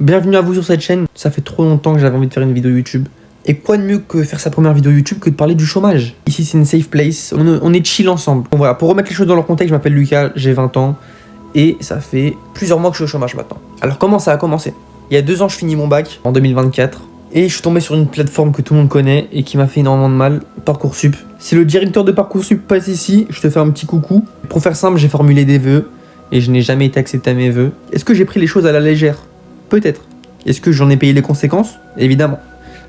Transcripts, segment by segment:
Bienvenue à vous sur cette chaîne, ça fait trop longtemps que j'avais envie de faire une vidéo YouTube. Et quoi de mieux que faire sa première vidéo YouTube que de parler du chômage. Ici c'est une safe place, on est chill ensemble. Bon voilà, pour remettre les choses dans leur contexte, je m'appelle Lucas, j'ai 20 ans. Et ça fait plusieurs mois que je suis au chômage maintenant. Alors comment ça a commencé? Il y a 2 ans je finis mon bac, en 2024. Et je suis tombé sur une plateforme que tout le monde connaît et qui m'a fait énormément de mal, Parcoursup. Si le directeur de Parcoursup passe ici, je te fais un petit coucou. Pour faire simple, j'ai formulé des vœux et je n'ai jamais été accepté à mes vœux. Est-ce que j'ai pris les choses à la légère? Peut-être. Est-ce que j'en ai payé les conséquences? Évidemment.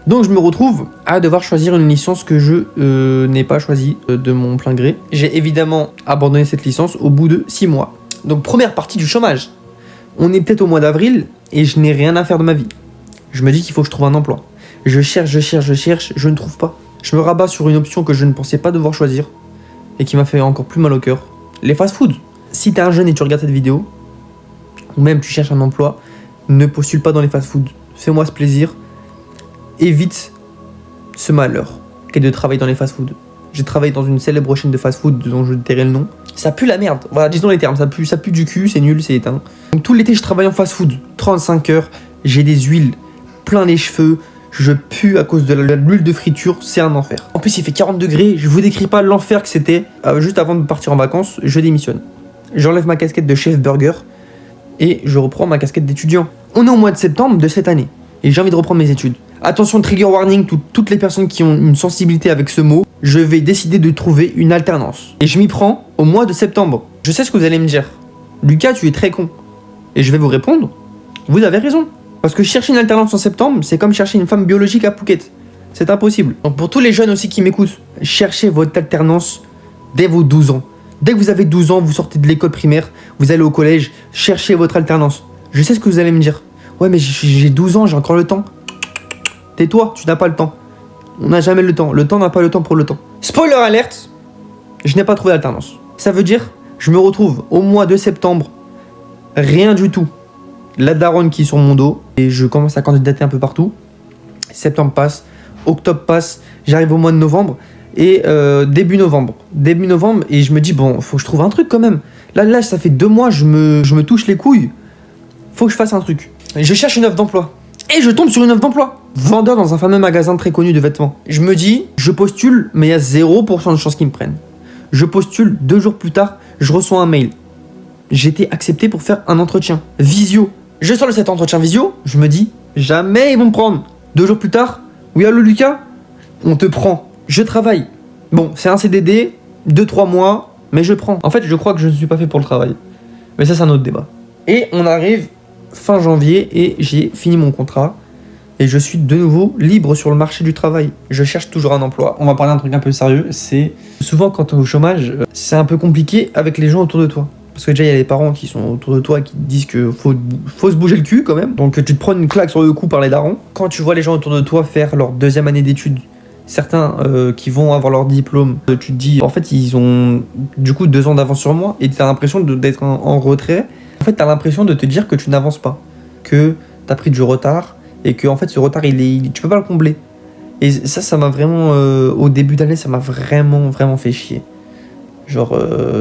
Donc je me retrouve à devoir choisir une licence que je n'ai pas choisie de mon plein gré. J'ai évidemment abandonné cette licence au bout de 6 mois. Donc première partie du chômage. On est peut-être au mois d'avril et je n'ai rien à faire de ma vie. Je me dis qu'il faut que je trouve un emploi. Je cherche, je ne trouve pas. Je me rabats sur une option que je ne pensais pas devoir choisir et qui m'a fait encore plus mal au cœur. Les fast-foods. Si t'es un jeune et tu regardes cette vidéo, ou même tu cherches un emploi, ne postule pas dans les fast-foods. Fais-moi ce plaisir. Évite ce malheur qu'est de travailler dans les fast-foods. J'ai travaillé dans une célèbre chaîne de fast-food dont je tairai le nom. Ça pue la merde. Voilà, disons les termes. Ça pue du cul, c'est nul, c'est éteint. Donc tout l'été, je travaille en fast-food. 35 heures, j'ai des huiles plein les cheveux. Je pue à cause de l'huile de friture, c'est un enfer. En plus, il fait 40 degrés. Je vous décris pas l'enfer que c'était. Juste avant de partir en vacances, je démissionne. J'enlève ma casquette de chef burger et je reprends ma casquette d'étudiant. On est au mois de septembre de cette année et j'ai envie de reprendre mes études. Attention, trigger warning, toutes les personnes qui ont une sensibilité avec ce mot, je vais décider de trouver une alternance. Et je m'y prends au mois de septembre. Je sais ce que vous allez me dire. Lucas, tu es très con. Et je vais vous répondre, vous avez raison. Parce que chercher une alternance en septembre, c'est comme chercher une femme biologique à Phuket. C'est impossible. Donc pour tous les jeunes aussi qui m'écoutent, cherchez votre alternance dès vos 12 ans. Dès que vous avez 12 ans, vous sortez de l'école primaire, vous allez au collège, cherchez votre alternance. Je sais ce que vous allez me dire. Ouais, mais j'ai 12 ans, j'ai encore le temps. Tais-toi, tu n'as pas le temps. On n'a jamais le temps. Le temps n'a pas le temps pour le temps. Spoiler alerte, je n'ai pas trouvé d'alternance. Ça veut dire, je me retrouve au mois de septembre, rien du tout. La daronne qui est sur mon dos, et je commence à candidater un peu partout. Septembre passe, octobre passe, j'arrive au mois de novembre. Et début novembre, et je me dis bon, faut que je trouve un truc quand même. Là ça fait 2 mois, je me touche les couilles. Faut que je fasse un truc. Et je cherche une offre d'emploi. Et je tombe sur une offre d'emploi. Vendeur dans un fameux magasin très connu de vêtements. Je me dis, je postule, mais il y a 0% de chance qu'ils me prennent. Je postule, 2 jours plus tard, je reçois un mail. J'ai été accepté pour faire un entretien. Visio. Je sors de cet entretien visio, je me dis, jamais ils vont me prendre. 2 jours plus tard, oui allô Lucas, on te prend. Je travaille. Bon, c'est un CDD, 2-3 mois, mais je prends. En fait, je crois que je ne suis pas fait pour le travail. Mais ça, c'est un autre débat. Et on arrive fin janvier et j'ai fini mon contrat. Et je suis de nouveau libre sur le marché du travail. Je cherche toujours un emploi. On va parler d'un truc un peu sérieux. C'est souvent quand tu es au chômage, c'est un peu compliqué avec les gens autour de toi. Parce que déjà, il y a les parents qui sont autour de toi et qui te disent qu'il faut se bouger le cul quand même. Donc tu te prends une claque sur le cou par les darons. Quand tu vois les gens autour de toi faire leur 2e année d'études, certains qui vont avoir leur diplôme, tu te dis, en fait, ils ont du coup 2 ans d'avance sur moi et tu as l'impression d'être en retrait. En fait, tu as l'impression de te dire que tu n'avances pas, que tu as pris du retard et que en fait, ce retard, tu peux pas le combler. Et ça m'a vraiment, au début d'année, ça m'a vraiment fait chier. Genre,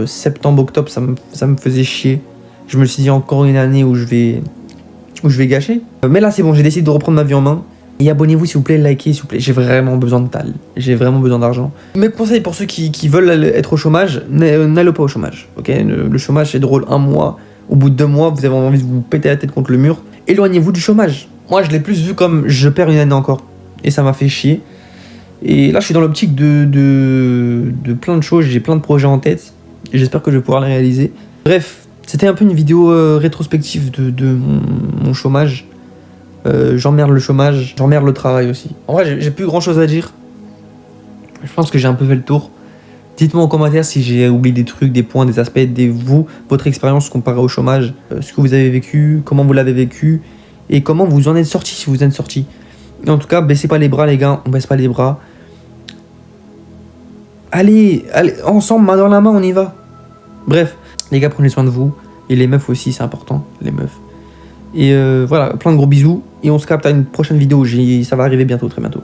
septembre, octobre, ça me faisait chier. Je me suis dit, encore une année où je vais gâcher. Mais là, c'est bon, j'ai décidé de reprendre ma vie en main. Et abonnez-vous s'il vous plaît, likez s'il vous plaît, j'ai vraiment besoin de tal, j'ai vraiment besoin d'argent. Mes conseils pour ceux qui veulent être au chômage, n'allez pas au chômage, ok? Le chômage c'est drôle 1 mois, au bout de 2 mois vous avez envie de vous péter la tête contre le mur. Éloignez-vous du chômage. Moi je l'ai plus vu comme je perds une année encore, et ça m'a fait chier. Et là je suis dans l'optique de plein de choses, j'ai plein de projets en tête, et j'espère que je vais pouvoir les réaliser. Bref, c'était un peu une vidéo rétrospective de mon chômage. J'emmerde le chômage, j'emmerde le travail aussi. En vrai, j'ai plus grand chose à dire. Je pense que j'ai un peu fait le tour. Dites-moi en commentaire si j'ai oublié des trucs, des points, des aspects, votre expérience comparée au chômage, ce que vous avez vécu, comment vous l'avez vécu, et comment vous en êtes sorti si vous êtes sorti. Et en tout cas, baissez pas les bras les gars, on baisse pas les bras. Allez, ensemble, main dans la main, on y va. Bref, les gars, prenez soin de vous. Et les meufs aussi, c'est important, les meufs. Et voilà, plein de gros bisous. Et on se capte à une prochaine vidéo. Ça va arriver bientôt, très bientôt.